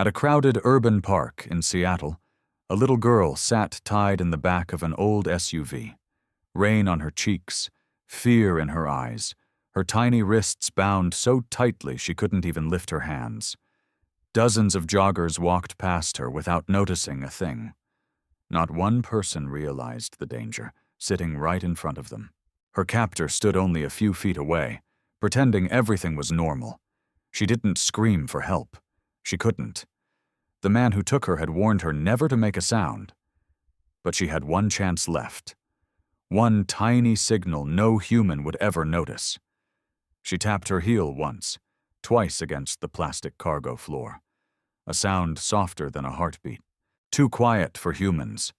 At a crowded urban park in Seattle, a little girl sat tied in the back of an old SUV, rain on her cheeks, fear in her eyes, her tiny wrists bound so tightly she couldn't even lift her hands. Dozens of joggers walked past her without noticing a thing. Not one person realized the danger, sitting right in front of them. Her captor stood only a few feet away, pretending everything was normal. She didn't scream for help. She couldn't. The man who took her had warned her never to make a sound. But she had one chance left. One tiny signal no human would ever notice. She tapped her heel once, twice against the plastic cargo floor. A sound softer than a heartbeat. Too quiet for humans.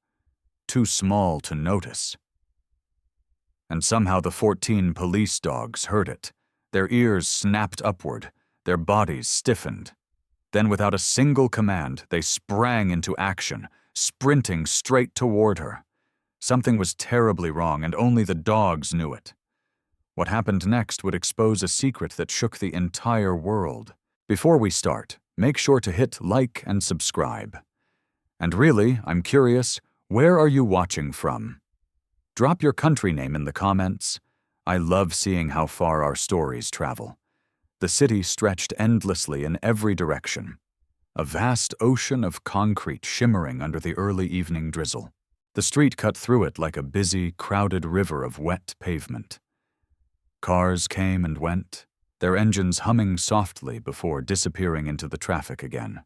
Too small to notice. And somehow the 14 police dogs heard it. Their ears snapped upward, their bodies stiffened. Then without a single command, they sprang into action, sprinting straight toward her. Something was terribly wrong, and only the dogs knew it. What happened next would expose a secret that shook the entire world. Before we start, make sure to hit like and subscribe. And really, I'm curious, where are you watching from? Drop your country name in the comments. I love seeing how far our stories travel. The city stretched endlessly in every direction. A vast ocean of concrete shimmering under the early evening drizzle. The street cut through it like a busy, crowded river of wet pavement. Cars came and went, their engines humming softly before disappearing into the traffic again.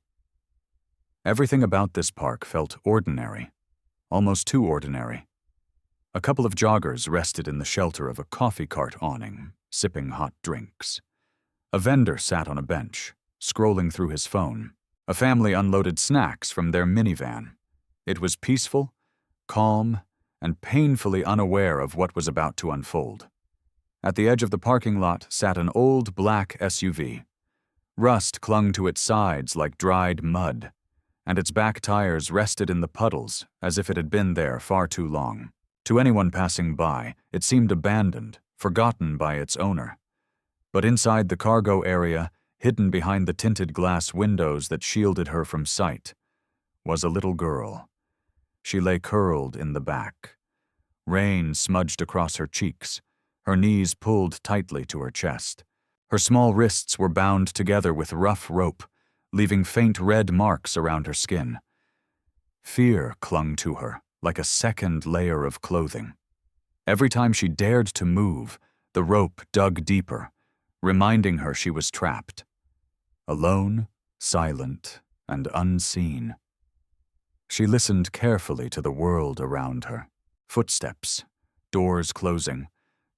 Everything about this park felt ordinary, almost too ordinary. A couple of joggers rested in the shelter of a coffee cart awning, sipping hot drinks. A vendor sat on a bench, scrolling through his phone. A family unloaded snacks from their minivan. It was peaceful, calm, and painfully unaware of what was about to unfold. At the edge of the parking lot sat an old black SUV. Rust clung to its sides like dried mud, and its back tires rested in the puddles as if it had been there far too long. To anyone passing by, it seemed abandoned, forgotten by its owner. But inside the cargo area, hidden behind the tinted glass windows that shielded her from sight, was a little girl. She lay curled in the back. Rain smudged across her cheeks, her knees pulled tightly to her chest. Her small wrists were bound together with rough rope, leaving faint red marks around her skin. Fear clung to her like a second layer of clothing. Every time she dared to move, the rope dug deeper, reminding her she was trapped. Alone, silent, and unseen. She listened carefully to the world around her. Footsteps, doors closing,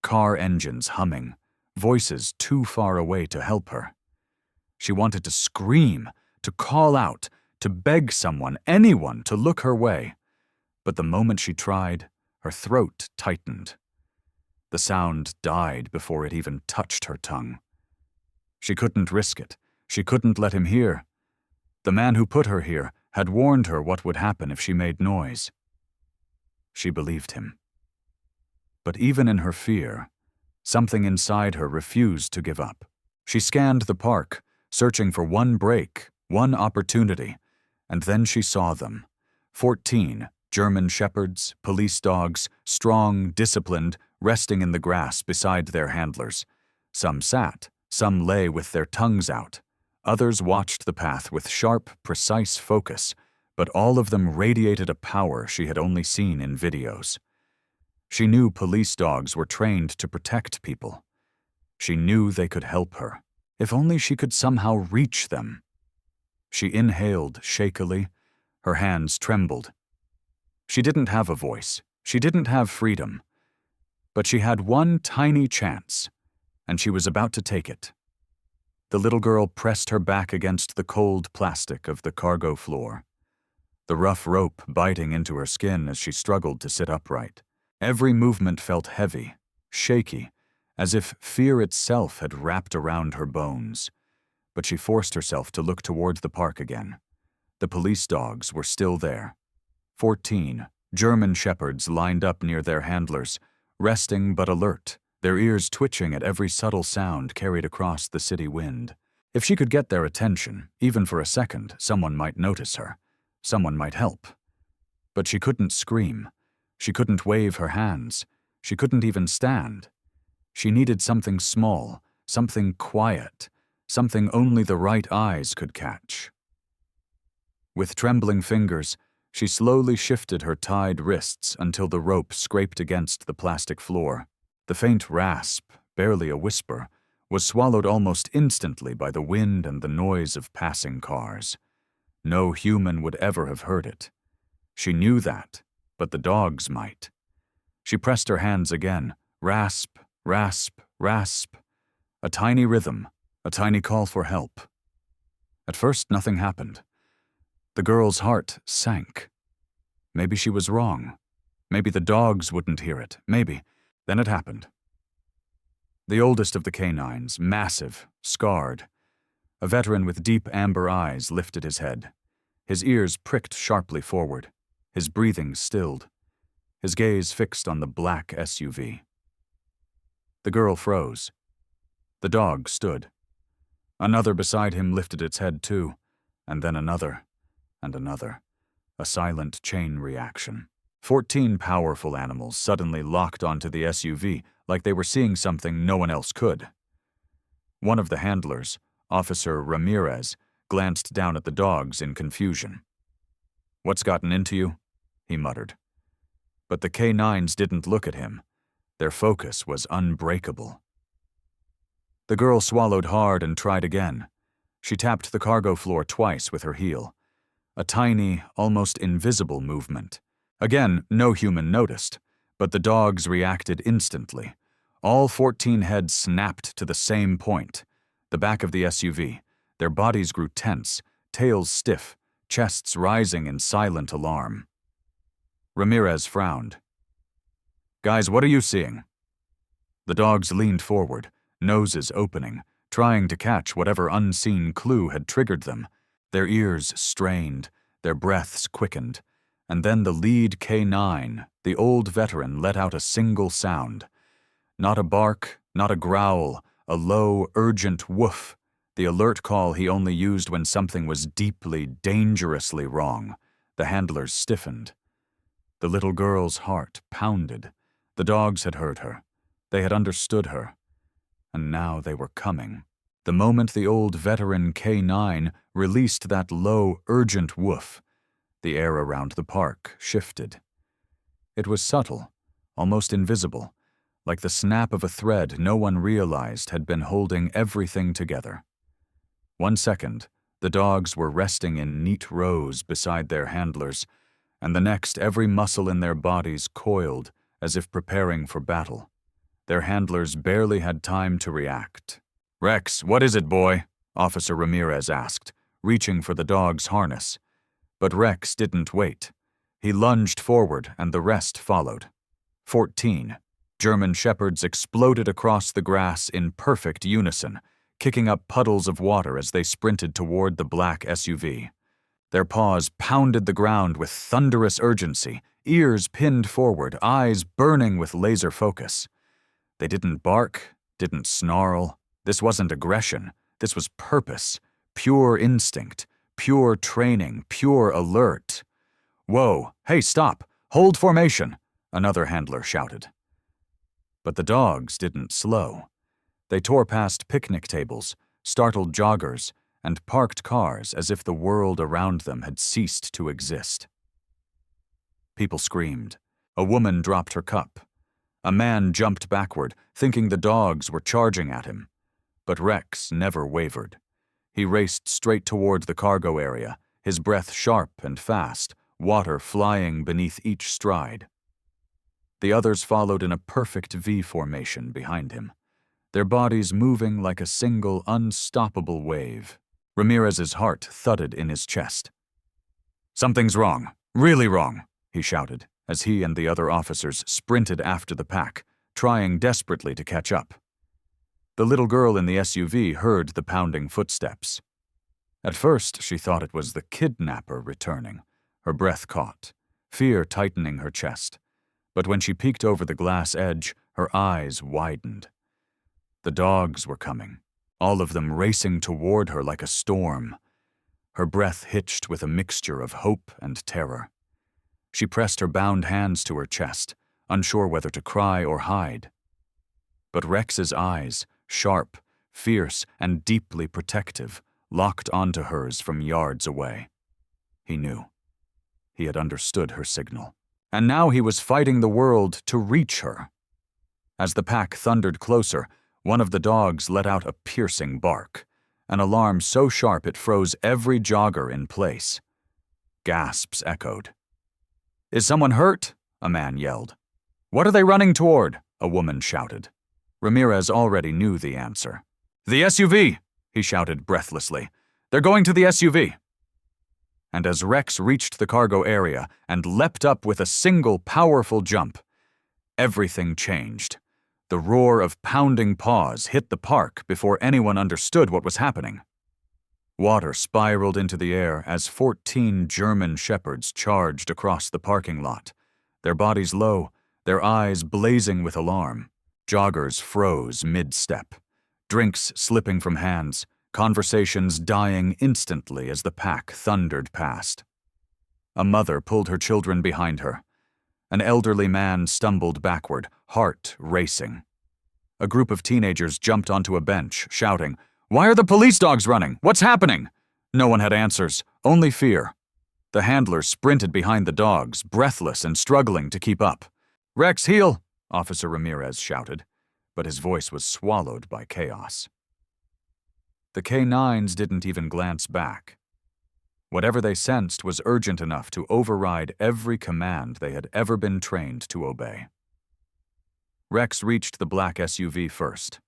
car engines humming, voices too far away to help her. She wanted to scream, to call out, to beg someone, anyone, to look her way. But the moment she tried, her throat tightened. The sound died before it even touched her tongue. She couldn't risk it. She couldn't let him hear. The man who put her here had warned her what would happen if she made noise. She believed him. But even in her fear, something inside her refused to give up. She scanned the park, searching for one break, one opportunity, and then she saw them. 14 German shepherds, police dogs, strong, disciplined, resting in the grass beside their handlers. Some sat, some lay with their tongues out. Others watched the path with sharp, precise focus, but all of them radiated a power she had only seen in videos. She knew police dogs were trained to protect people. She knew they could help her, if only she could somehow reach them. She inhaled shakily. Her hands trembled. She didn't have a voice. She didn't have freedom. But she had one tiny chance, and she was about to take it. The little girl pressed her back against the cold plastic of the cargo floor, the rough rope biting into her skin as she struggled to sit upright. Every movement felt heavy, shaky, as if fear itself had wrapped around her bones. But she forced herself to look toward the park again. The police dogs were still there. 14 German shepherds lined up near their handlers, resting but alert, their ears twitching at every subtle sound carried across the city wind. If she could get their attention, even for a second, someone might notice her. Someone might help. But she couldn't scream. She couldn't wave her hands. She couldn't even stand. She needed something small, something quiet, something only the right eyes could catch. With trembling fingers, she slowly shifted her tied wrists until the rope scraped against the plastic floor. The faint rasp, barely a whisper, was swallowed almost instantly by the wind and the noise of passing cars. No human would ever have heard it. She knew that, but the dogs might. She pressed her hands again, rasp, rasp, rasp. A tiny rhythm, a tiny call for help. At first, nothing happened. The girl's heart sank. Maybe she was wrong. Maybe the dogs wouldn't hear it. Maybe. Then it happened. The oldest of the canines, massive, scarred. A veteran with deep amber eyes lifted his head. His ears pricked sharply forward. His breathing stilled. His gaze fixed on the black SUV. The girl froze. The dog stood. Another beside him lifted its head too, and then another, and another. A silent chain reaction. 14 powerful animals suddenly locked onto the SUV like they were seeing something no one else could. One of the handlers, Officer Ramirez, glanced down at the dogs in confusion. "What's gotten into you?" he muttered. But the canines didn't look at him. Their focus was unbreakable. The girl swallowed hard and tried again. She tapped the cargo floor twice with her heel. A tiny, almost invisible movement. Again, no human noticed, but the dogs reacted instantly. All 14 heads snapped to the same point, the back of the SUV. Their bodies grew tense, tails stiff, chests rising in silent alarm. Ramirez frowned. "Guys, what are you seeing?" The dogs leaned forward, noses opening, trying to catch whatever unseen clue had triggered them. Their ears strained, their breaths quickened, and then the lead canine, the old veteran, let out a single sound. Not a bark, not a growl, a low, urgent woof, the alert call he only used when something was deeply, dangerously wrong. The handlers stiffened. The little girl's heart pounded. The dogs had heard her. They had understood her. And now they were coming. The moment the old veteran K9 released that low, urgent woof, the air around the park shifted. It was subtle, almost invisible, like the snap of a thread no one realized had been holding everything together. 1 second, the dogs were resting in neat rows beside their handlers, and the next every muscle in their bodies coiled as if preparing for battle. Their handlers barely had time to react. "Rex, what is it, boy?" Officer Ramirez asked, reaching for the dog's harness. But Rex didn't wait. He lunged forward, and the rest followed. 14 German shepherds exploded across the grass in perfect unison, kicking up puddles of water as they sprinted toward the black SUV. Their paws pounded the ground with thunderous urgency, ears pinned forward, eyes burning with laser focus. They didn't bark, didn't snarl. This wasn't aggression. This was purpose, pure instinct, pure training, pure alert. "Whoa, hey, stop! Hold formation!" another handler shouted. But the dogs didn't slow. They tore past picnic tables, startled joggers, and parked cars as if the world around them had ceased to exist. People screamed. A woman dropped her cup. A man jumped backward, thinking the dogs were charging at him. But Rex never wavered. He raced straight toward the cargo area, his breath sharp and fast, water flying beneath each stride. The others followed in a perfect V formation behind him, their bodies moving like a single unstoppable wave. Ramirez's heart thudded in his chest. "Something's wrong, really wrong," he shouted, as he and the other officers sprinted after the pack, trying desperately to catch up. The little girl in the SUV heard the pounding footsteps. At first, she thought it was the kidnapper returning, her breath caught, fear tightening her chest. But when she peeked over the glass edge, her eyes widened. The dogs were coming. all of them racing toward her like a storm. Her breath hitched with a mixture of hope and terror. She pressed her bound hands to her chest, unsure whether to cry or hide. But Rex's eyes, sharp, fierce, and deeply protective, locked onto hers from yards away. He knew. He had understood her signal. And now he was fighting the world to reach her. As the pack thundered closer, one of the dogs let out a piercing bark, an alarm so sharp it froze every jogger in place. Gasps echoed. "Is someone hurt?" a man yelled. "What are they running toward?" a woman shouted. Ramirez already knew the answer. "The SUV!" he shouted breathlessly. "They're going to the SUV!" And as Rex reached the cargo area and leapt up with a single powerful jump, everything changed. The roar of pounding paws hit the park before anyone understood what was happening. Water spiraled into the air as 14 German shepherds charged across the parking lot, their bodies low, their eyes blazing with alarm. Joggers froze mid-step, drinks slipping from hands, conversations dying instantly as the pack thundered past. A mother pulled her children behind her. An elderly man stumbled backward, heart racing. A group of teenagers jumped onto a bench, shouting, "Why are the police dogs running? What's happening?" No one had answers, only fear. The handlers sprinted behind the dogs, breathless and struggling to keep up. "Rex, heel!" Officer Ramirez shouted, but his voice was swallowed by chaos. The K-9s didn't even glance back. Whatever they sensed was urgent enough to override every command they had ever been trained to obey. Rex reached the black SUV first.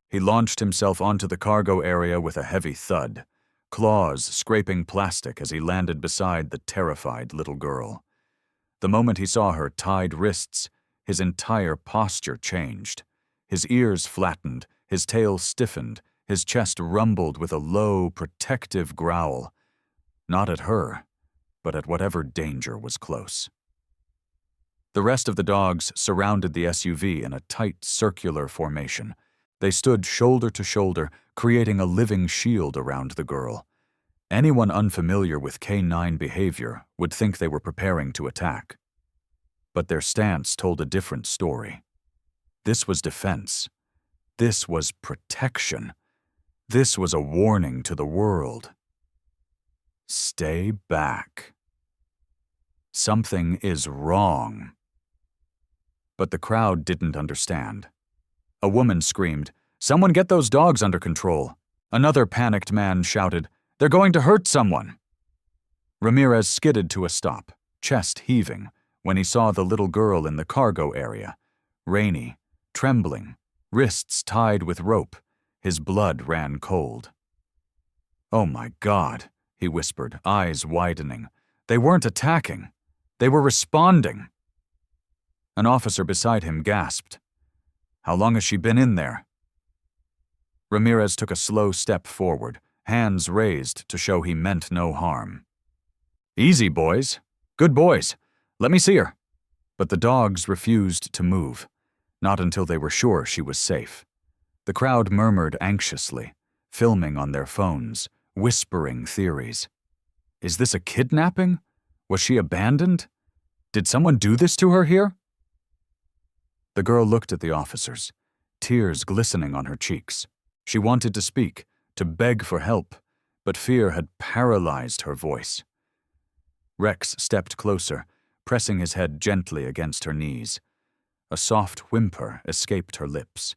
He launched himself onto the cargo area with a heavy thud, claws scraping plastic as he landed beside the terrified little girl. The moment he saw her tied wrists, his entire posture changed. His ears flattened, his tail stiffened, his chest rumbled with a low, protective growl. Not at her, but at whatever danger was close. The rest of the dogs surrounded the SUV in a tight, circular formation. They stood shoulder to shoulder, creating a living shield around the girl. Anyone unfamiliar with K-9 behavior would think they were preparing to attack. But their stance told a different story. This was defense. This was protection. This was a warning to the world. Stay back. Something is wrong. But the crowd didn't understand. A woman screamed, "Someone get those dogs under control." Another panicked man shouted, "They're going to hurt someone." Ramirez skidded to a stop, chest heaving, when he saw the little girl in the cargo area, rainy, trembling, wrists tied with rope. His blood ran cold. "Oh my God," he whispered, eyes widening. "They weren't attacking. They were responding." An officer beside him gasped, "How long has she been in there?" Ramirez took a slow step forward, hands raised to show he meant no harm. "Easy, boys. Good boys. Let me see her." But the dogs refused to move, not until they were sure she was safe. The crowd murmured anxiously, filming on their phones, whispering theories. Is this a kidnapping? Was she abandoned? Did someone do this to her here? The girl looked at the officers, tears glistening on her cheeks. She wanted to speak, to beg for help, but fear had paralyzed her voice. Rex stepped closer, pressing his head gently against her knees. A soft whimper escaped her lips.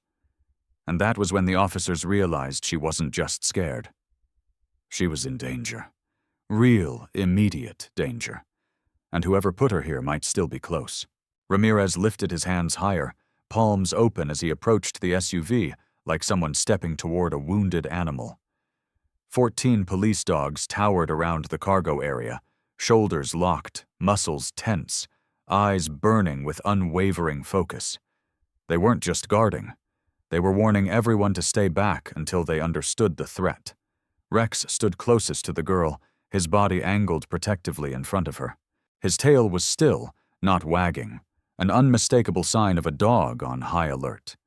And that was when the officers realized she wasn't just scared. She was in danger. Real, immediate danger. And whoever put her here might still be close. Ramirez lifted his hands higher, palms open as he approached the SUV, like someone stepping toward a wounded animal. 14 police dogs towered around the cargo area, shoulders locked, muscles tense, eyes burning with unwavering focus. They weren't just guarding. They were warning everyone to stay back until they understood the threat. Rex stood closest to the girl, his body angled protectively in front of her. His tail was still, not wagging, an unmistakable sign of a dog on high alert.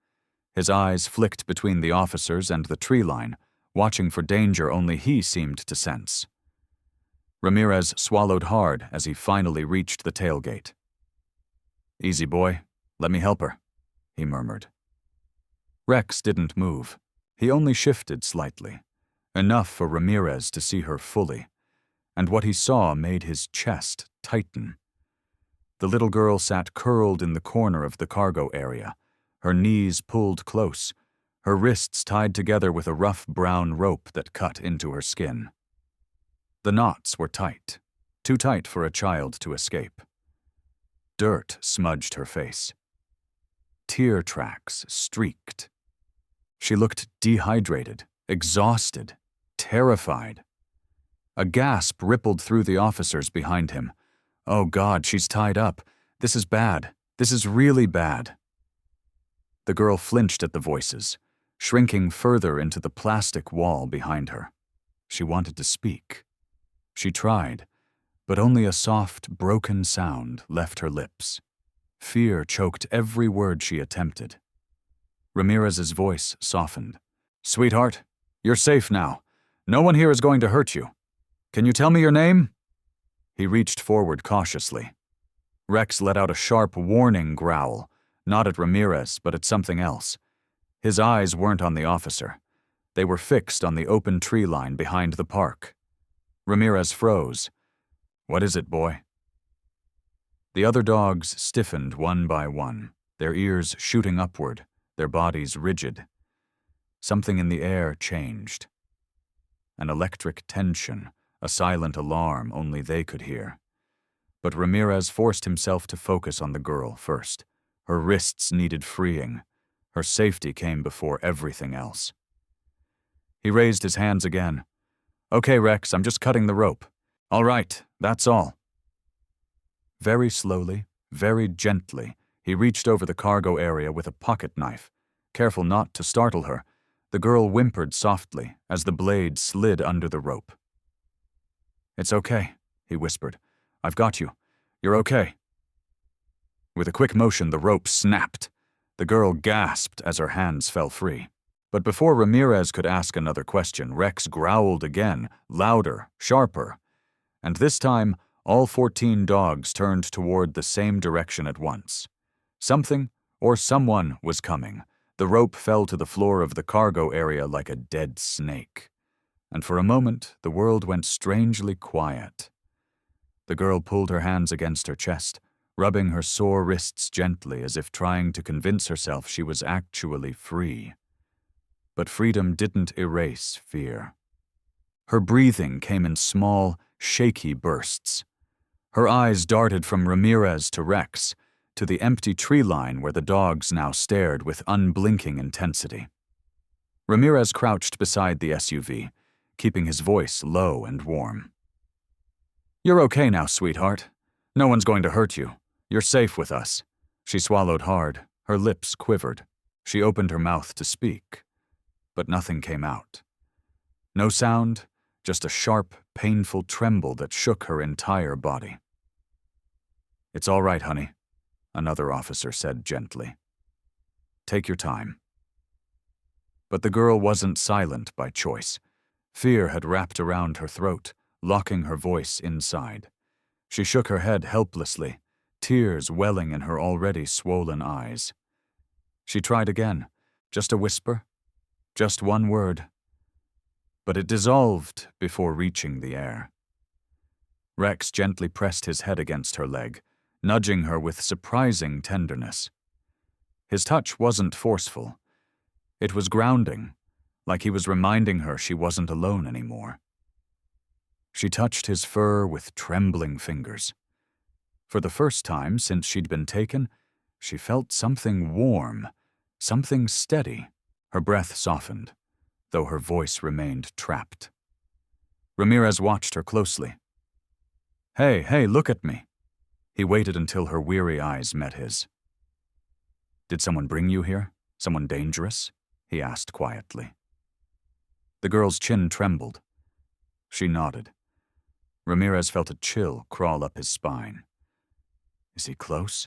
His eyes flicked between the officers and the tree line, watching for danger only he seemed to sense. Ramirez swallowed hard as he finally reached the tailgate. "Easy, boy. Let me help her," he murmured. Rex didn't move. He only shifted slightly, enough for Ramirez to see her fully, and what he saw made his chest tighten. The little girl sat curled in the corner of the cargo area, her knees pulled close, her wrists tied together with a rough brown rope that cut into her skin. The knots were tight, too tight for a child to escape. Dirt smudged her face. Tear tracks streaked. She looked dehydrated, exhausted, terrified. A gasp rippled through the officers behind him. "Oh God, she's tied up. This is bad. This is really bad." The girl flinched at the voices, shrinking further into the plastic wall behind her. She wanted to speak. She tried, but only a soft, broken sound left her lips. Fear choked every word she attempted. Ramirez's voice softened. "Sweetheart, you're safe now. No one here is going to hurt you. Can you tell me your name?" He reached forward cautiously. Rex let out a sharp warning growl, not at Ramirez, but at something else. His eyes weren't on the officer. They were fixed on the open tree line behind the park. Ramirez froze. "What is it, boy?" The other dogs stiffened one by one, their ears shooting upward, their bodies rigid. Something in the air changed. An electric tension, a silent alarm only they could hear. But Ramirez forced himself to focus on the girl first. Her wrists needed freeing. Her safety came before everything else. He raised his hands again. "Okay, Rex, I'm just cutting the rope. All right, that's all." Very slowly, very gently, he reached over the cargo area with a pocket knife. Careful not to startle her, the girl whimpered softly as the blade slid under the rope. "It's okay," he whispered. "I've got you. You're okay." With a quick motion, the rope snapped. The girl gasped as her hands fell free. But before Ramirez could ask another question, Rex growled again, louder, sharper. And this time, all 14 dogs turned toward the same direction at once. Something, or someone, was coming. The rope fell to the floor of the cargo area like a dead snake. And for a moment, the world went strangely quiet. The girl pulled her hands against her chest, rubbing her sore wrists gently as if trying to convince herself she was actually free. But freedom didn't erase fear. Her breathing came in small, shaky bursts. Her eyes darted from Ramirez to Rex, to the empty tree line where the dogs now stared with unblinking intensity. Ramirez crouched beside the SUV, keeping his voice low and warm. "You're okay now, sweetheart. No one's going to hurt you. You're safe with us." She swallowed hard. Her lips quivered. She opened her mouth to speak, but nothing came out. No sound, just a sharp, painful tremble that shook her entire body. "It's all right, honey," another officer said gently. "Take your time." But the girl wasn't silent by choice. Fear had wrapped around her throat, locking her voice inside. She shook her head helplessly, tears welling in her already swollen eyes. She tried again, just a whisper, just one word. But it dissolved before reaching the air. Rex gently pressed his head against her leg, nudging her with surprising tenderness. His touch wasn't forceful. It was grounding, like he was reminding her she wasn't alone anymore. She touched his fur with trembling fingers. For the first time since she'd been taken, she felt something warm, something steady. Her breath softened, though her voice remained trapped. Ramirez watched her closely. Hey, look at me." He waited until her weary eyes met his. "Did someone bring you here? Someone dangerous?" he asked quietly. The girl's chin trembled. She nodded. Ramirez felt a chill crawl up his spine. "Is he close?"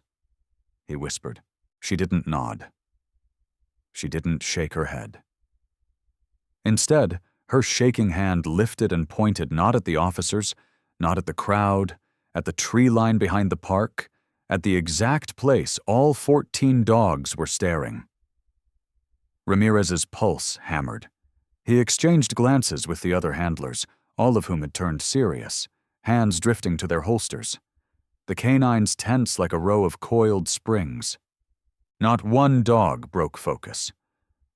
he whispered. She didn't nod. She didn't shake her head. Instead, her shaking hand lifted and pointed not at the officers, not at the crowd, at the tree line behind the park, at the exact place all 14 dogs were staring. Ramirez's pulse hammered. He exchanged glances with the other handlers, all of whom had turned serious, hands drifting to their holsters. The canines tense like a row of coiled springs. Not one dog broke focus.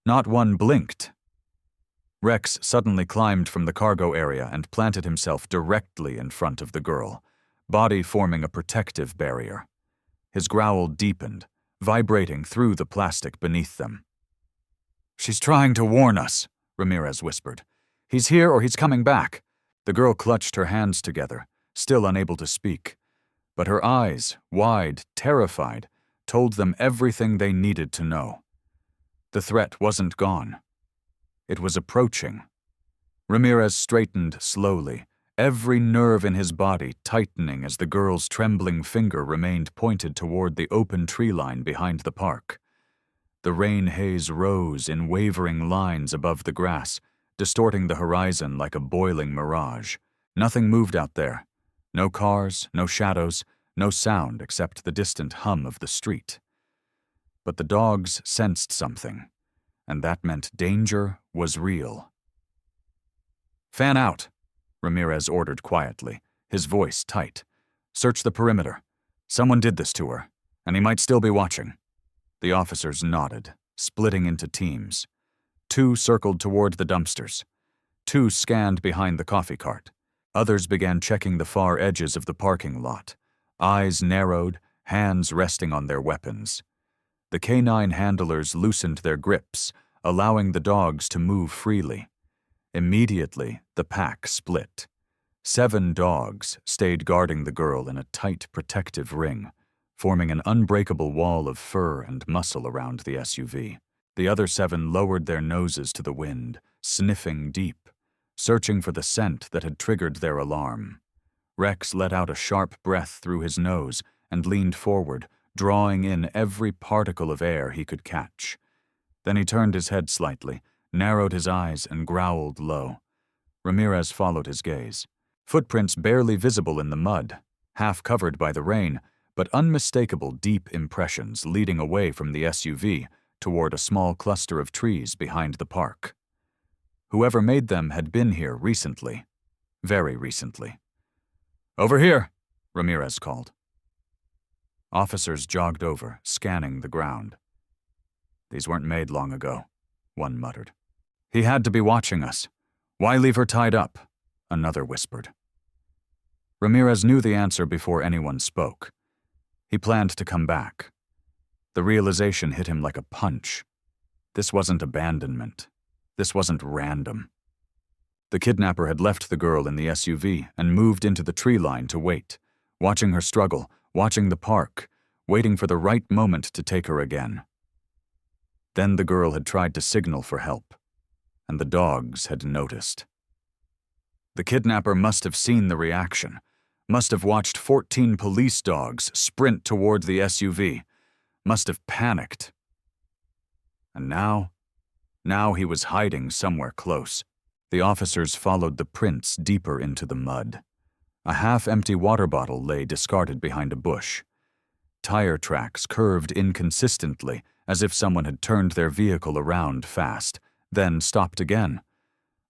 Not one blinked. Rex suddenly climbed from the cargo area and planted himself directly in front of the girl, body forming a protective barrier. His growl deepened, vibrating through the plastic beneath them. "She's trying to warn us," Ramirez whispered. "He's here or he's coming back." The girl clutched her hands together, still unable to speak. But her eyes, wide, terrified, told them everything they needed to know. The threat wasn't gone. It was approaching. Ramirez straightened slowly, every nerve in his body tightening as the girl's trembling finger remained pointed toward the open tree line behind the park. The rain haze rose in wavering lines above the grass, distorting the horizon like a boiling mirage. Nothing moved out there. No cars, no shadows, no sound except the distant hum of the street. But the dogs sensed something, and that meant danger was real. "Fan out," Ramirez ordered quietly, his voice tight. "Search the perimeter. Someone did this to her, and he might still be watching." The officers nodded, splitting into teams. 2 circled toward the dumpsters. 2 scanned behind the coffee cart. Others began checking the far edges of the parking lot, eyes narrowed, hands resting on their weapons. The canine handlers loosened their grips, allowing the dogs to move freely. Immediately, the pack split. 7 dogs stayed guarding the girl in a tight, protective ring, forming an unbreakable wall of fur and muscle around the SUV. The other 7 lowered their noses to the wind, sniffing deep, searching for the scent that had triggered their alarm. Rex let out a sharp breath through his nose and leaned forward, drawing in every particle of air he could catch. Then he turned his head slightly, narrowed his eyes, and growled low. Ramirez followed his gaze. Footprints barely visible in the mud, half covered by the rain, but unmistakable deep impressions leading away from the SUV toward a small cluster of trees behind the park. Whoever made them had been here recently. Very recently. "Over here," Ramirez called. Officers jogged over, scanning the ground. "These weren't made long ago," one muttered. "He had to be watching us. Why leave her tied up?" another whispered. Ramirez knew the answer before anyone spoke. He planned to come back. The realization hit him like a punch. This wasn't abandonment. This wasn't random. The kidnapper had left the girl in the SUV and moved into the tree line to wait, watching her struggle, watching the park, waiting for the right moment to take her again. Then the girl had tried to signal for help, and the dogs had noticed. The kidnapper must have seen the reaction, must have watched 14 police dogs sprint toward the SUV, must have panicked. And now he was hiding somewhere close. The officers followed the prints deeper into the mud. A half-empty water bottle lay discarded behind a bush. Tire tracks curved inconsistently, as if someone had turned their vehicle around fast, then stopped again.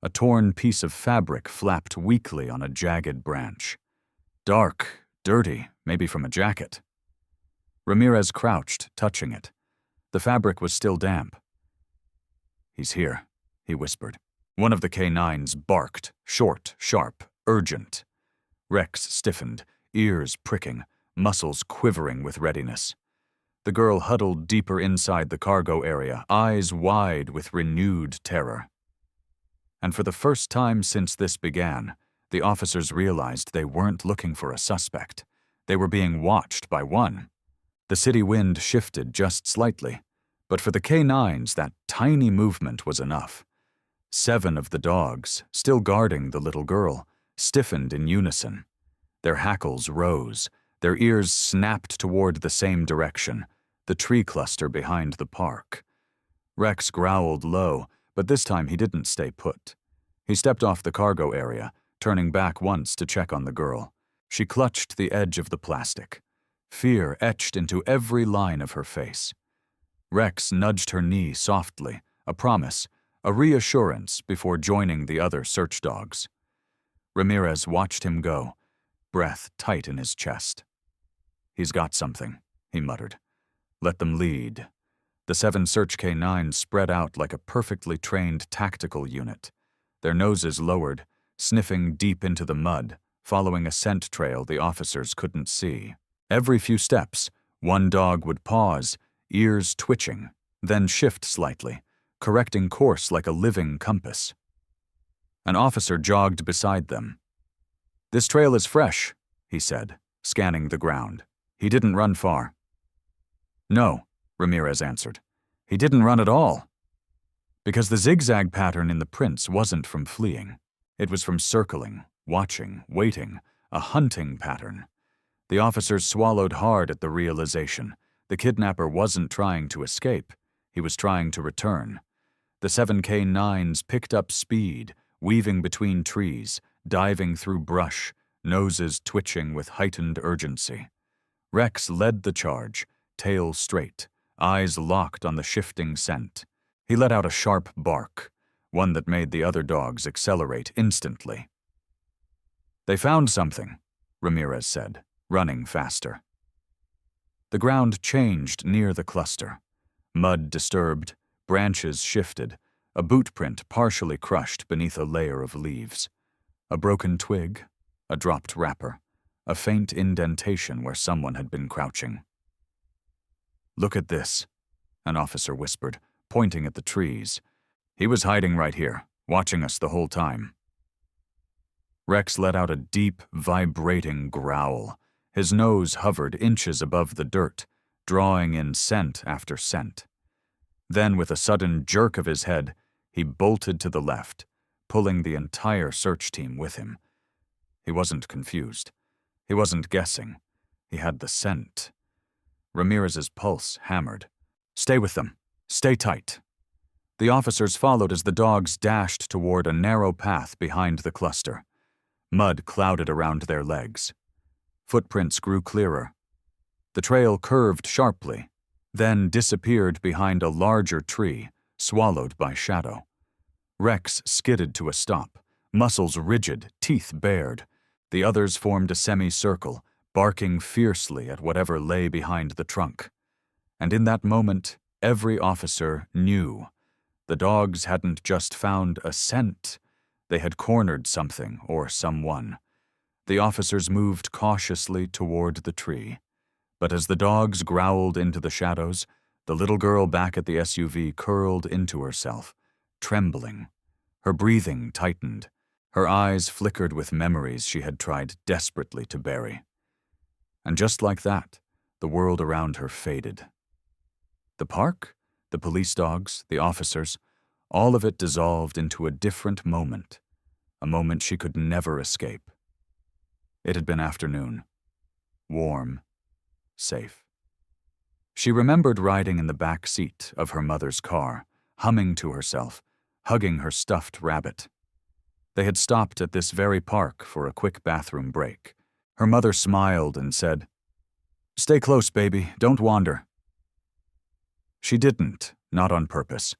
A torn piece of fabric flapped weakly on a jagged branch. Dark, dirty, maybe from a jacket. Ramirez crouched, touching it. The fabric was still damp. "He's here," he whispered. One of the canines barked, short, sharp, urgent. Rex stiffened, ears pricking, muscles quivering with readiness. The girl huddled deeper inside the cargo area, eyes wide with renewed terror. And for the first time since this began, the officers realized they weren't looking for a suspect. They were being watched by one. The city wind shifted just slightly, but for the canines, that tiny movement was enough. 7 of the dogs, still guarding the little girl, stiffened in unison. Their hackles rose, their ears snapped toward the same direction, the tree cluster behind the park. Rex growled low, but this time he didn't stay put. He stepped off the cargo area, turning back once to check on the girl. She clutched the edge of the plastic. Fear etched into every line of her face. Rex nudged her knee softly, a promise, a reassurance before joining the other search dogs. Ramirez watched him go, breath tight in his chest. "He's got something," he muttered. "Let them lead." The 7 search K9s spread out like a perfectly trained tactical unit, their noses lowered, sniffing deep into the mud, following a scent trail the officers couldn't see. Every few steps, one dog would pause, ears twitching, then shift slightly, correcting course like a living compass. An officer jogged beside them. "This trail is fresh," he said, scanning the ground. "He didn't run far." "No," Ramirez answered. "He didn't run at all." Because the zigzag pattern in the prints wasn't from fleeing. It was from circling, watching, waiting, a hunting pattern. The officers swallowed hard at the realization. The kidnapper wasn't trying to escape. He was trying to return. The 7K9s picked up speed, weaving between trees, diving through brush, noses twitching with heightened urgency. Rex led the charge, tail straight, eyes locked on the shifting scent. He let out a sharp bark, one that made the other dogs accelerate instantly. "They found something," Ramirez said, running faster. The ground changed near the cluster. Mud disturbed, branches shifted, a boot print partially crushed beneath a layer of leaves. A broken twig, a dropped wrapper, a faint indentation where someone had been crouching. "Look at this," an officer whispered, pointing at the trees. "He was hiding right here, watching us the whole time." Rex let out a deep, vibrating growl. His nose hovered inches above the dirt, drawing in scent after scent. Then, with a sudden jerk of his head, he bolted to the left, pulling the entire search team with him. He wasn't confused. He wasn't guessing. He had the scent. Ramirez's pulse hammered. "Stay with them. Stay tight." The officers followed as the dogs dashed toward a narrow path behind the cluster. Mud clouded around their legs. Footprints grew clearer. The trail curved sharply, then disappeared behind a larger tree, swallowed by shadow. Rex skidded to a stop, muscles rigid, teeth bared. The others formed a semicircle, barking fiercely at whatever lay behind the trunk. And in that moment, every officer knew. The dogs hadn't just found a scent. They had cornered something or someone. The officers moved cautiously toward the tree. But as the dogs growled into the shadows, the little girl back at the SUV curled into herself, trembling. Her breathing tightened. Her eyes flickered with memories she had tried desperately to bury. And just like that, the world around her faded. The park, the police dogs, the officers, all of it dissolved into a different moment, a moment she could never escape. It had been afternoon. Warm. Safe. She remembered riding in the back seat of her mother's car, humming to herself, hugging her stuffed rabbit. They had stopped at this very park for a quick bathroom break. Her mother smiled and said, "Stay close, baby, don't wander." She didn't, not on purpose.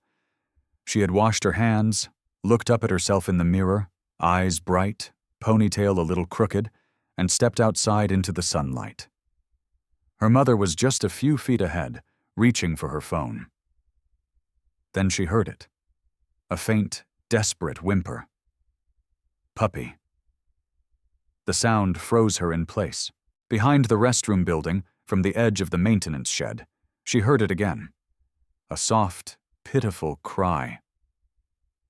She had washed her hands, looked up at herself in the mirror, eyes bright, ponytail a little crooked, and stepped outside into the sunlight. Her mother was just a few feet ahead, reaching for her phone. Then she heard it. A faint, desperate whimper. Puppy. The sound froze her in place. Behind the restroom building, from the edge of the maintenance shed, she heard it again. A soft, pitiful cry.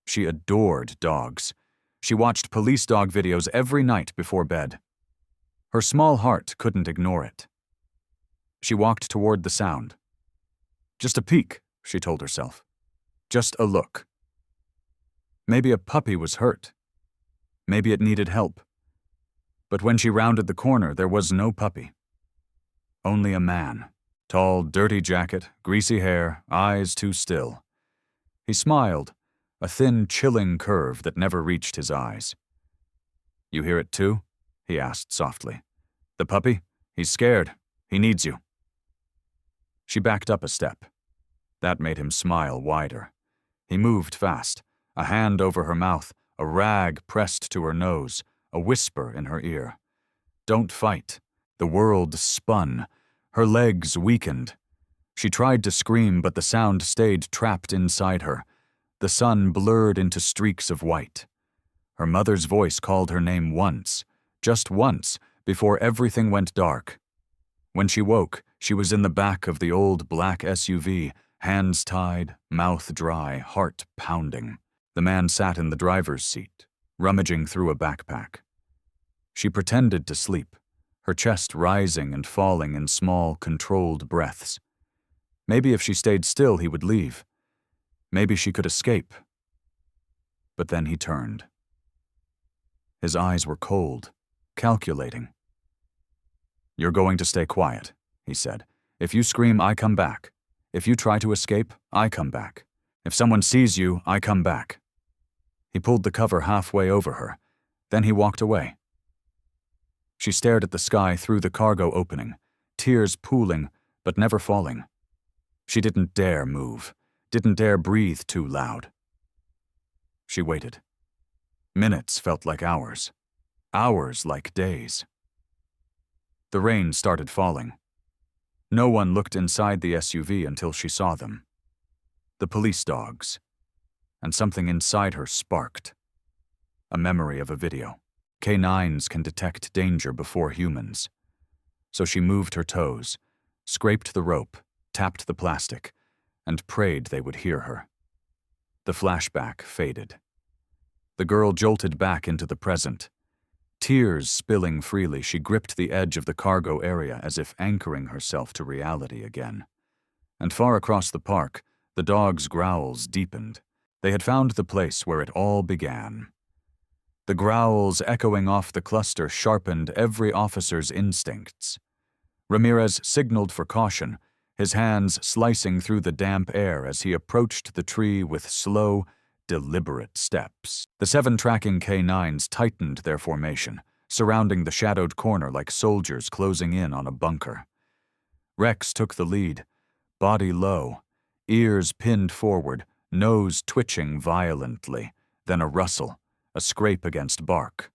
She adored dogs. She watched police dog videos every night before bed. Her small heart couldn't ignore it. She walked toward the sound. Just a peek, she told herself. Just a look. Maybe a puppy was hurt. Maybe it needed help. But when she rounded the corner, there was no puppy. Only a man. Tall, dirty jacket, greasy hair, eyes too still. He smiled, a thin, chilling curve that never reached his eyes. "You hear it too?" he asked softly. "The puppy? He's scared. He needs you." She backed up a step. That made him smile wider. He moved fast, a hand over her mouth, a rag pressed to her nose, a whisper in her ear. "Don't fight." The world spun. Her legs weakened. She tried to scream, but the sound stayed trapped inside her. The sun blurred into streaks of white. Her mother's voice called her name once, just once, before everything went dark. When she woke, she was in the back of the old black SUV, hands tied, mouth dry, heart pounding. The man sat in the driver's seat, rummaging through a backpack. She pretended to sleep, her chest rising and falling in small, controlled breaths. Maybe if she stayed still, he would leave. Maybe she could escape. But then he turned. His eyes were cold, calculating. "You're going to stay quiet," he said. "If you scream, I come back. If you try to escape, I come back. If someone sees you, I come back." He pulled the cover halfway over her. Then he walked away. She stared at the sky through the cargo opening, tears pooling, but never falling. She didn't dare move, didn't dare breathe too loud. She waited. Minutes felt like hours, hours like days. The rain started falling. No one looked inside the SUV until she saw them. The police dogs. And something inside her sparked. A memory of a video. Canines can detect danger before humans. So she moved her toes, scraped the rope, tapped the plastic, and prayed they would hear her. The flashback faded. The girl jolted back into the present. Tears spilling freely, she gripped the edge of the cargo area as if anchoring herself to reality again. And far across the park, the dogs' growls deepened. They had found the place where it all began. The growls echoing off the cluster sharpened every officer's instincts. Ramirez signaled for caution, his hands slicing through the damp air as he approached the tree with slow, deliberate steps. The 7 tracking K9s tightened their formation, surrounding the shadowed corner like soldiers closing in on a bunker. Rex took the lead, body low, ears pinned forward, nose twitching violently, then a rustle, a scrape against bark.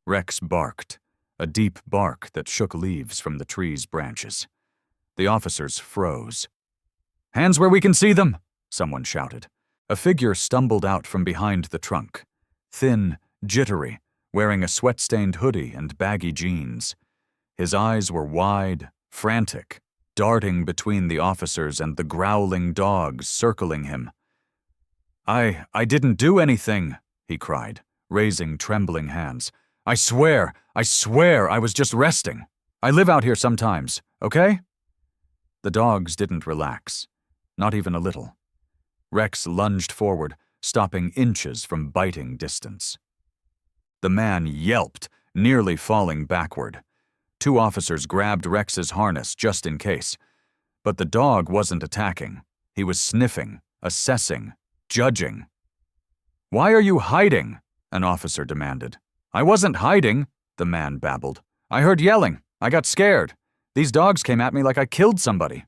Rex barked, a deep bark that shook leaves from the tree's branches. The officers froze. "Hands where we can see them!" someone shouted. A figure stumbled out from behind the trunk, thin, jittery, wearing a sweat-stained hoodie and baggy jeans. His eyes were wide, frantic, darting between the officers and the growling dogs circling him. I didn't do anything," he cried, raising trembling hands. I swear I was just resting. I live out here sometimes, okay?" The dogs didn't relax, not even a little. Rex lunged forward, stopping inches from biting distance. The man yelped, nearly falling backward. 2 officers grabbed Rex's harness just in case. But the dog wasn't attacking. He was sniffing, assessing, judging. "Why are you hiding?" an officer demanded. "I wasn't hiding," the man babbled. "I heard yelling. I got scared. These dogs came at me like I killed somebody."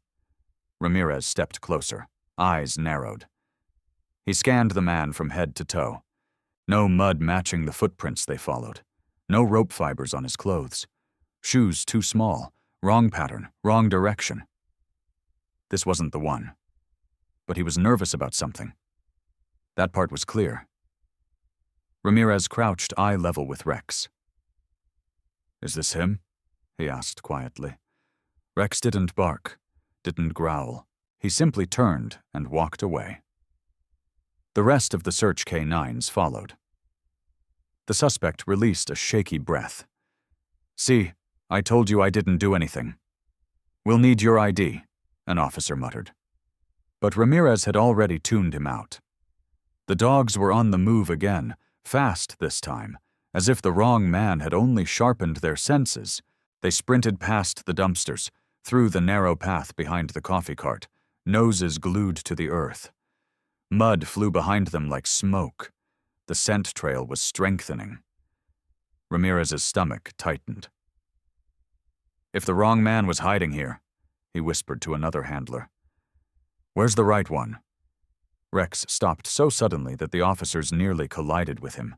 Ramirez stepped closer, eyes narrowed. He scanned the man from head to toe. No mud matching the footprints they followed. No rope fibers on his clothes. Shoes too small, wrong pattern, wrong direction. This wasn't the one. But he was nervous about something. That part was clear. Ramirez crouched eye level with Rex. "Is this him?" he asked quietly. Rex didn't bark, didn't growl. He simply turned and walked away. The rest of the search K9s followed. The suspect released a shaky breath. "See, I told you I didn't do anything." "We'll need your ID," an officer muttered. But Ramirez had already tuned him out. The dogs were on the move again, fast this time, as if the wrong man had only sharpened their senses. They sprinted past the dumpsters, through the narrow path behind the coffee cart, noses glued to the earth. Mud flew behind them like smoke. The scent trail was strengthening. Ramirez's stomach tightened. "If the wrong man was hiding here," he whispered to another handler. "Where's the right one?" Rex stopped so suddenly that the officers nearly collided with him.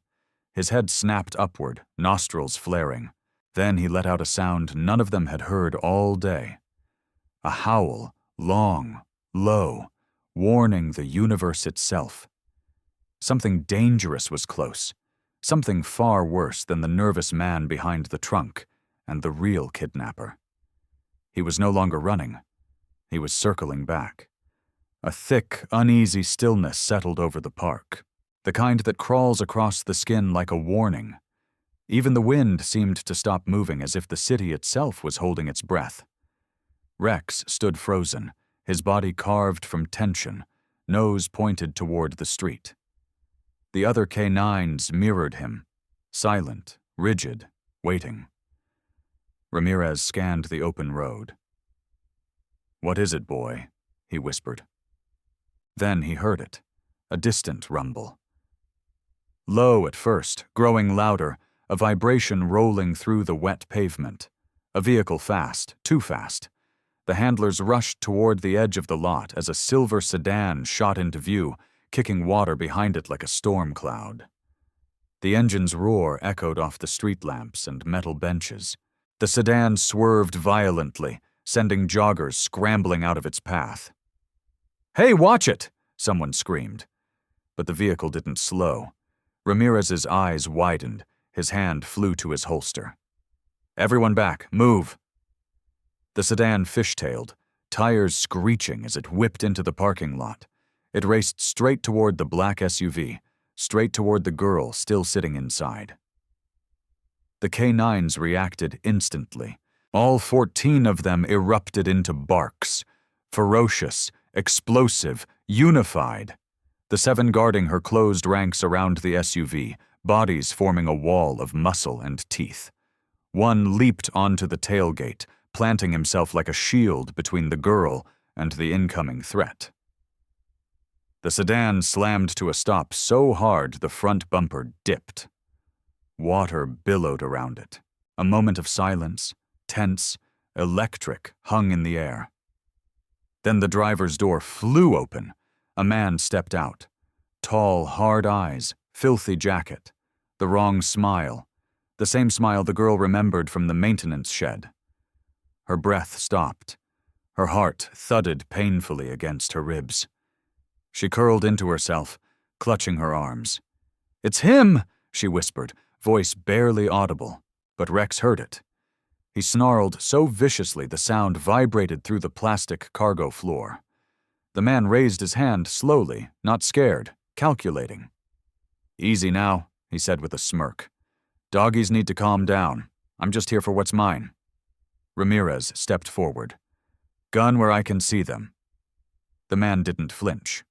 His head snapped upward, nostrils flaring. Then he let out a sound none of them had heard all day. A howl, long, low, warning the universe itself. Something dangerous was close, something far worse than the nervous man behind the trunk and the real kidnapper. He was no longer running. He was circling back. A thick, uneasy stillness settled over the park, the kind that crawls across the skin like a warning. Even the wind seemed to stop moving, as if the city itself was holding its breath. Rex stood frozen, his body carved from tension, nose pointed toward the street. The other K9s mirrored him, silent, rigid, waiting. Ramirez scanned the open road. "What is it, boy?" he whispered. Then he heard it, a distant rumble. Low at first, growing louder, a vibration rolling through the wet pavement. A vehicle fast, too fast. The handlers rushed toward the edge of the lot as a silver sedan shot into view, kicking water behind it like a storm cloud. The engine's roar echoed off the street lamps and metal benches. The sedan swerved violently, sending joggers scrambling out of its path. "Hey, watch it!" someone screamed. But the vehicle didn't slow. Ramirez's eyes widened. His hand flew to his holster. "Everyone back, move!" The sedan fishtailed, tires screeching as it whipped into the parking lot. It raced straight toward the black SUV, straight toward the girl still sitting inside. The K9s reacted instantly. All 14 of them erupted into barks. Ferocious, explosive, unified. The 7 guarding her closed ranks around the SUV, bodies forming a wall of muscle and teeth. One leaped onto the tailgate, planting himself like a shield between the girl and the incoming threat. The sedan slammed to a stop so hard the front bumper dipped. Water billowed around it. A moment of silence, tense, electric, hung in the air. Then the driver's door flew open. A man stepped out. Tall, hard eyes, filthy jacket, the wrong smile, the same smile the girl remembered from the maintenance shed. Her breath stopped. Her heart thudded painfully against her ribs. She curled into herself, clutching her arms. "It's him!" she whispered, voice barely audible, but Rex heard it. He snarled so viciously the sound vibrated through the plastic cargo floor. The man raised his hand slowly, not scared, calculating. "Easy now," he said with a smirk. "Doggies need to calm down. I'm just here for what's mine." Ramirez stepped forward. "Gun where I can see them." The man didn't flinch.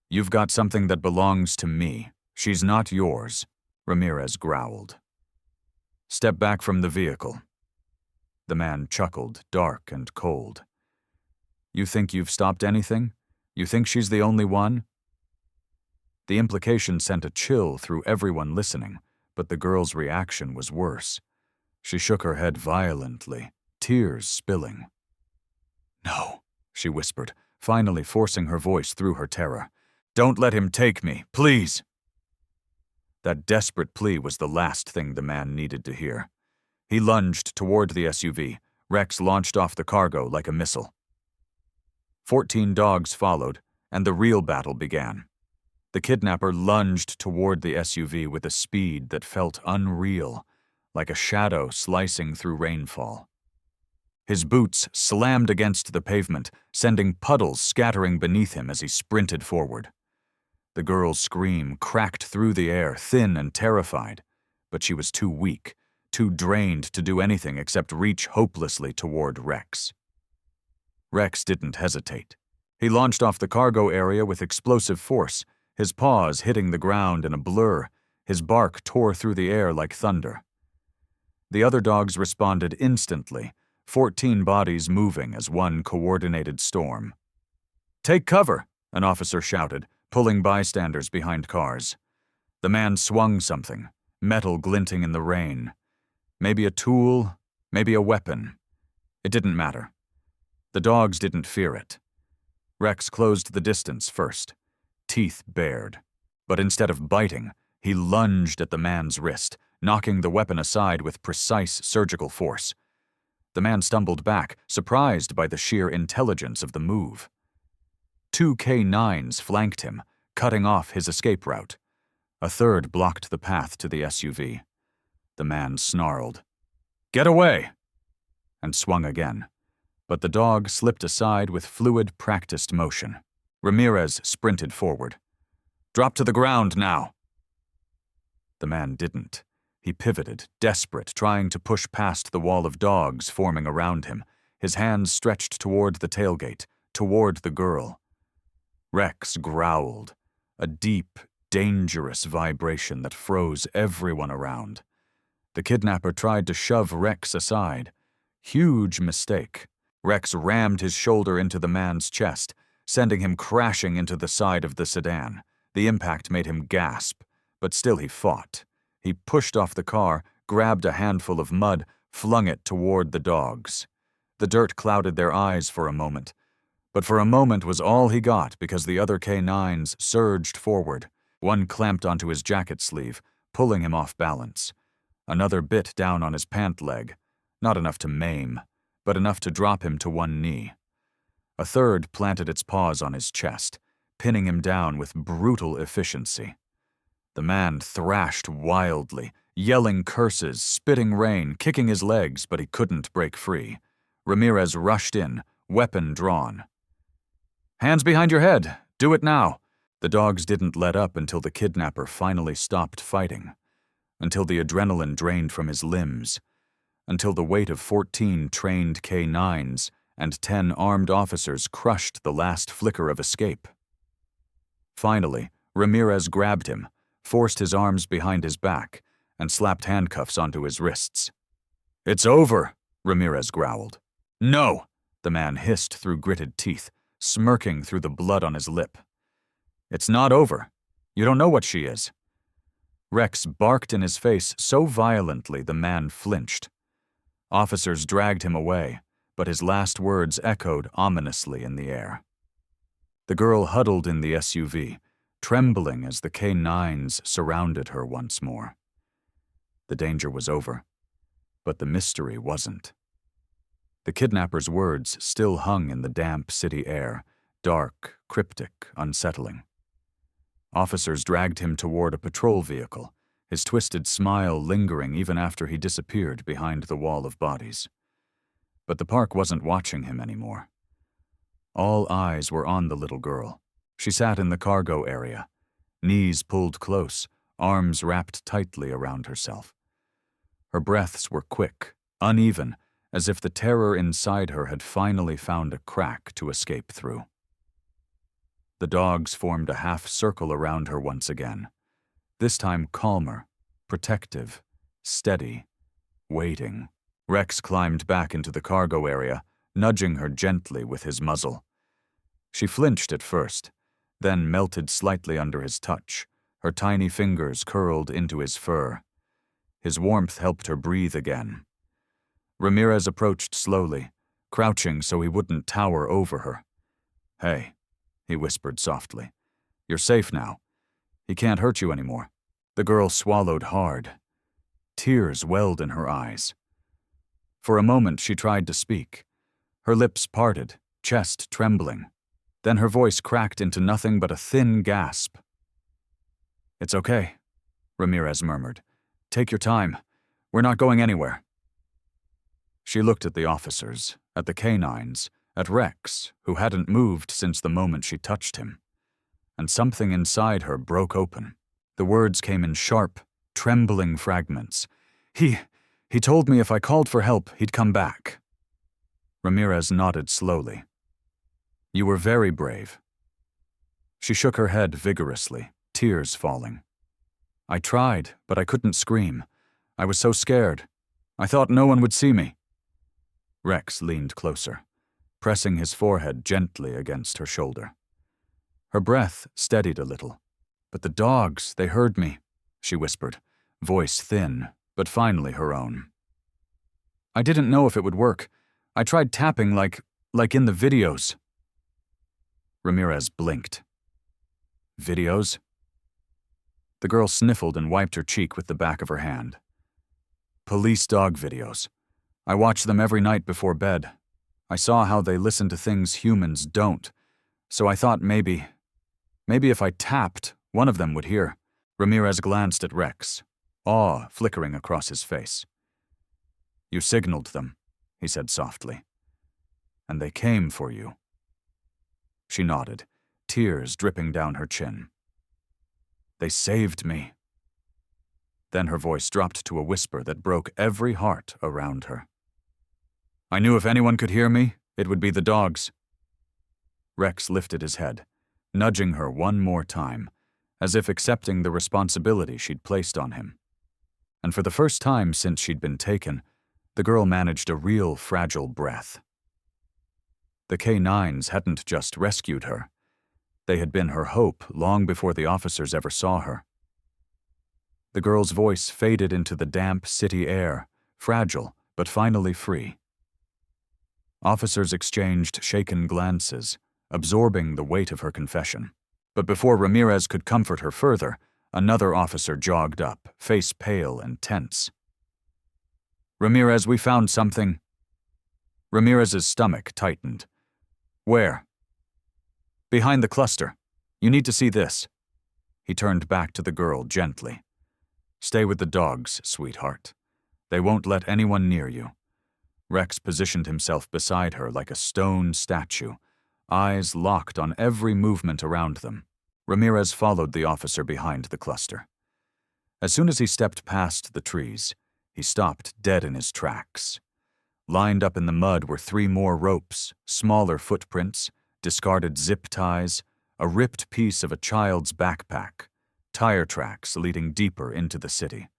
"You've got something that belongs to me. She's not yours," Ramirez growled. "Step back from the vehicle." The man chuckled, dark and cold. "You think you've stopped anything? You think she's the only one?" The implication sent a chill through everyone listening, but the girl's reaction was worse. She shook her head violently, tears spilling. "No," she whispered, finally forcing her voice through her terror. "Don't let him take me, please." That desperate plea was the last thing the man needed to hear. He lunged toward the SUV. Rex launched off the cargo like a missile. 14 dogs followed, and the real battle began. The kidnapper lunged toward the SUV with a speed that felt unreal, like a shadow slicing through rainfall. His boots slammed against the pavement, sending puddles scattering beneath him as he sprinted forward. The girl's scream cracked through the air, thin and terrified, but she was too weak, too drained to do anything except reach hopelessly toward Rex. Rex didn't hesitate. He launched off the cargo area with explosive force, his paws hitting the ground in a blur. His bark tore through the air like thunder. The other dogs responded instantly, 14 bodies moving as one coordinated storm. "Take cover," an officer shouted, pulling bystanders behind cars. The man swung something, metal glinting in the rain. Maybe a tool, maybe a weapon. It didn't matter. The dogs didn't fear it. Rex closed the distance first, teeth bared. But instead of biting, he lunged at the man's wrist, knocking the weapon aside with precise surgical force. The man stumbled back, surprised by the sheer intelligence of the move. 2 K9s flanked him, cutting off his escape route. A third blocked the path to the SUV. The man snarled, "Get away!" and swung again. But the dog slipped aside with fluid, practiced motion. Ramirez sprinted forward. "Drop to the ground now!" The man didn't. He pivoted, desperate, trying to push past the wall of dogs forming around him, his hands stretched toward the tailgate, toward the girl. Rex growled, a deep, dangerous vibration that froze everyone around. The kidnapper tried to shove Rex aside. Huge mistake. Rex rammed his shoulder into the man's chest, sending him crashing into the side of the sedan. The impact made him gasp, but still he fought. He pushed off the car, grabbed a handful of mud, flung it toward the dogs. The dirt clouded their eyes for a moment, but for a moment was all he got because the other K9s surged forward. One clamped onto his jacket sleeve, pulling him off balance. Another bit down on his pant leg, not enough to maim, but enough to drop him to one knee. A third planted its paws on his chest, pinning him down with brutal efficiency. The man thrashed wildly, yelling curses, spitting rain, kicking his legs, but he couldn't break free. Ramirez rushed in, weapon drawn. "Hands behind your head! Do it now!" The dogs didn't let up until the kidnapper finally stopped fighting, until the adrenaline drained from his limbs, until the weight of 14 trained K9s and 10 armed officers crushed the last flicker of escape. Finally, Ramirez grabbed him, forced his arms behind his back, and slapped handcuffs onto his wrists. "It's over," Ramirez growled. "No," the man hissed through gritted teeth, smirking through the blood on his lip. "It's not over. You don't know what she is." Rex barked in his face so violently the man flinched. Officers dragged him away, but his last words echoed ominously in the air. The girl huddled in the SUV, trembling as the K9s surrounded her once more. The danger was over, but the mystery wasn't. The kidnapper's words still hung in the damp city air, dark, cryptic, unsettling. Officers dragged him toward a patrol vehicle, his twisted smile lingering even after he disappeared behind the wall of bodies. But the park wasn't watching him anymore. All eyes were on the little girl. She sat in the cargo area, knees pulled close, arms wrapped tightly around herself. Her breaths were quick, uneven, as if the terror inside her had finally found a crack to escape through. The dogs formed a half circle around her once again, this time calmer, protective, steady, waiting. Rex climbed back into the cargo area, nudging her gently with his muzzle. She flinched at first, then melted slightly under his touch, her tiny fingers curled into his fur. His warmth helped her breathe again. Ramirez approached slowly, crouching so he wouldn't tower over her. "Hey," he whispered softly. "You're safe now. He can't hurt you anymore." The girl swallowed hard. Tears welled in her eyes. For a moment she tried to speak. Her lips parted, chest trembling. Then her voice cracked into nothing but a thin gasp. "It's okay," Ramirez murmured. "Take your time. We're not going anywhere." She looked at the officers, at the K9s, at Rex, who hadn't moved since the moment she touched him. And something inside her broke open. The words came in sharp, trembling fragments. He told me if I called for help, he'd come back." Ramirez nodded slowly. "You were very brave." She shook her head vigorously, tears falling. "I tried, but I couldn't scream. I was so scared. I thought no one would see me." Rex leaned closer, pressing his forehead gently against her shoulder. Her breath steadied a little. "But the dogs, they heard me," she whispered, voice thin, but finally her own. "I didn't know if it would work. I tried tapping like in the videos." Ramirez blinked. "Videos?" The girl sniffled and wiped her cheek with the back of her hand. "Police dog videos. I watch them every night before bed. I saw how they listen to things humans don't, so I thought maybe if I tapped, one of them would hear." Ramirez glanced at Rex, awe flickering across his face. "You signaled them," he said softly. "And they came for you." She nodded, tears dripping down her chin. "They saved me." Then her voice dropped to a whisper that broke every heart around her. "I knew if anyone could hear me, it would be the dogs." Rex lifted his head, nudging her one more time, as if accepting the responsibility she'd placed on him. And for the first time since she'd been taken, the girl managed a real fragile breath. The K-9s hadn't just rescued her. They had been her hope long before the officers ever saw her. The girl's voice faded into the damp city air, fragile but finally free. Officers exchanged shaken glances, absorbing the weight of her confession. But before Ramirez could comfort her further, another officer jogged up, face pale and tense. "Ramirez, we found something." Ramirez's stomach tightened. "Where?" "Behind the cluster. You need to see this." He turned back to the girl gently. "Stay with the dogs, sweetheart. They won't let anyone near you." Rex positioned himself beside her like a stone statue, eyes locked on every movement around them. Ramirez followed the officer behind the cluster. As soon as he stepped past the trees, he stopped dead in his tracks. Lined up in the mud were 3 more ropes, smaller footprints, discarded zip ties, a ripped piece of a child's backpack, tire tracks leading deeper into the city.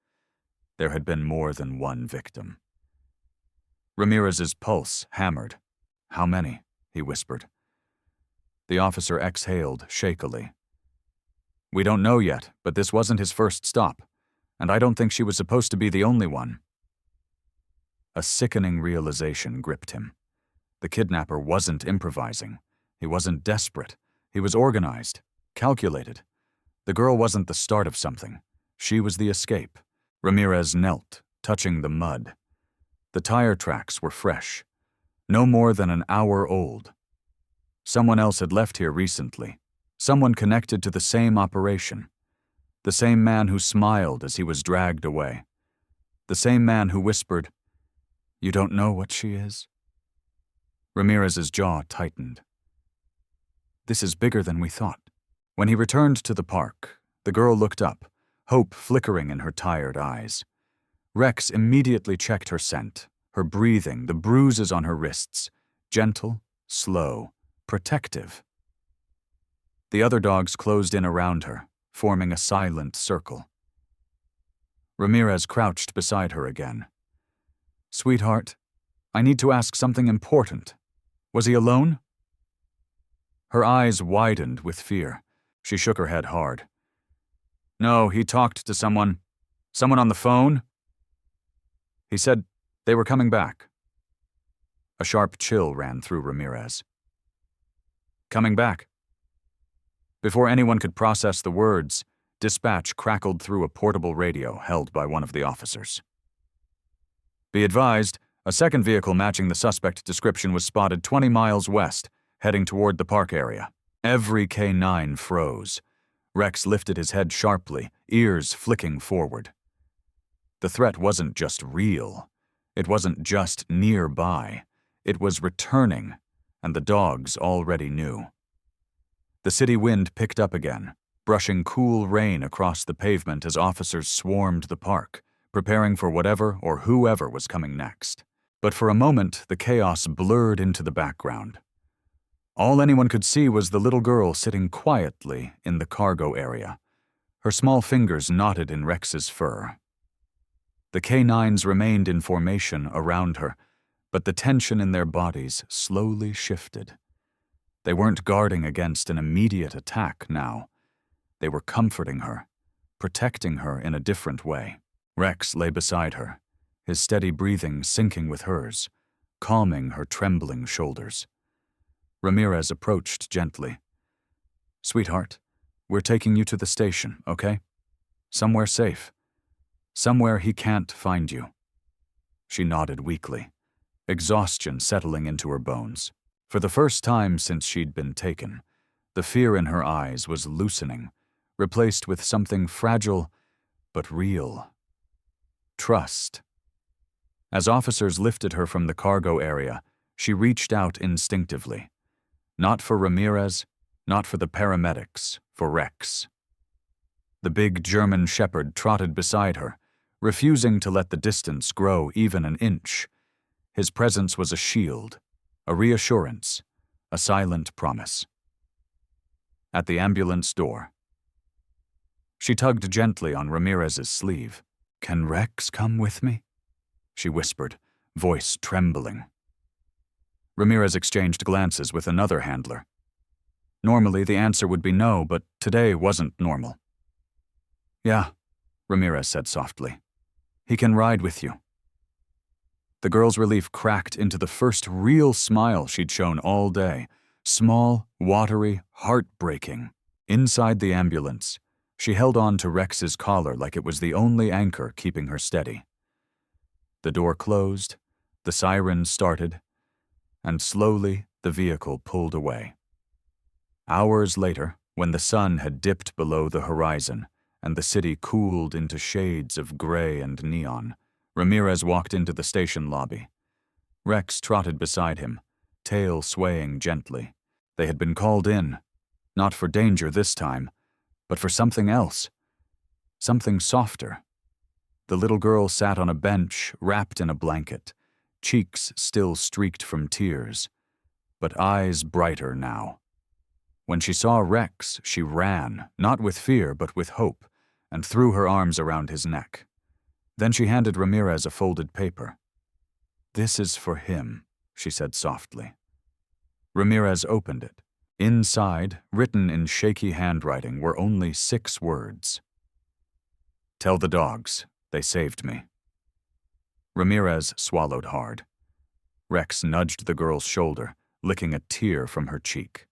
There had been more than one victim. Ramirez's pulse hammered. "How many?" he whispered. The officer exhaled shakily. "We don't know yet, but this wasn't his first stop, and I don't think she was supposed to be the only one." A sickening realization gripped him. The kidnapper wasn't improvising. He wasn't desperate. He was organized, calculated. The girl wasn't the start of something. She was the escape. Ramirez knelt, touching the mud. The tire tracks were fresh, no more than an hour old. Someone else had left here recently, someone connected to the same operation. The same man who smiled as he was dragged away. The same man who whispered, "You don't know what she is?" Ramirez's jaw tightened. "This is bigger than we thought." When he returned to the park, the girl looked up, hope flickering in her tired eyes. Rex immediately checked her scent, her breathing, the bruises on her wrists, gentle, slow, protective. The other dogs closed in around her, forming a silent circle. Ramirez crouched beside her again. "Sweetheart, I need to ask something important. Was he alone?" Her eyes widened with fear. She shook her head hard. "No, he talked to someone. Someone on the phone?" He said they were coming back. A sharp chill ran through Ramirez. "Coming back?" Before anyone could process the words, dispatch crackled through a portable radio held by one of the officers. "Be advised, a second vehicle matching the suspect description was spotted 20 miles west, heading toward the park area." Every K-9 froze. Rex lifted his head sharply, ears flicking forward. The threat wasn't just real. It wasn't just nearby. It was returning, and the dogs already knew. The city wind picked up again, brushing cool rain across the pavement as officers swarmed the park, preparing for whatever or whoever was coming next. But for a moment, the chaos blurred into the background. All anyone could see was the little girl sitting quietly in the cargo area, her small fingers knotted in Rex's fur. The K-9s remained in formation around her, but the tension in their bodies slowly shifted. They weren't guarding against an immediate attack now. They were comforting her, protecting her in a different way. Rex lay beside her, his steady breathing syncing with hers, calming her trembling shoulders. Ramirez approached gently. "Sweetheart, we're taking you to the station, okay? Somewhere safe. Somewhere he can't find you." She nodded weakly, exhaustion settling into her bones. For the first time since she'd been taken, the fear in her eyes was loosening, replaced with something fragile but real. Trust. As officers lifted her from the cargo area, she reached out instinctively. Not for Ramirez, not for the paramedics, for Rex. The big German shepherd trotted beside her, refusing to let the distance grow even an inch. His presence was a shield, a reassurance, a silent promise. At the ambulance door, she tugged gently on Ramirez's sleeve. "Can Rex come with me?" she whispered, voice trembling. Ramirez exchanged glances with another handler. Normally the answer would be no, but today wasn't normal. "Yeah," Ramirez said softly. "He can ride with you." The girl's relief cracked into the first real smile she'd shown all day. Small, watery, heartbreaking. Inside the ambulance, she held on to Rex's collar like it was the only anchor keeping her steady. The door closed, the siren started, and slowly the vehicle pulled away. Hours later, when the sun had dipped below the horizon and the city cooled into shades of gray and neon, Ramirez walked into the station lobby. Rex trotted beside him, tail swaying gently. They had been called in, not for danger this time, but for something else, something softer. The little girl sat on a bench, wrapped in a blanket, cheeks still streaked from tears, but eyes brighter now. When she saw Rex, she ran, not with fear but with hope, and threw her arms around his neck. Then she handed Ramirez a folded paper. "This is for him," she said softly. Ramirez opened it. Inside, written in shaky handwriting, were only 6 words. "Tell the dogs, they saved me." Ramirez swallowed hard. Rex nudged the girl's shoulder, licking a tear from her cheek.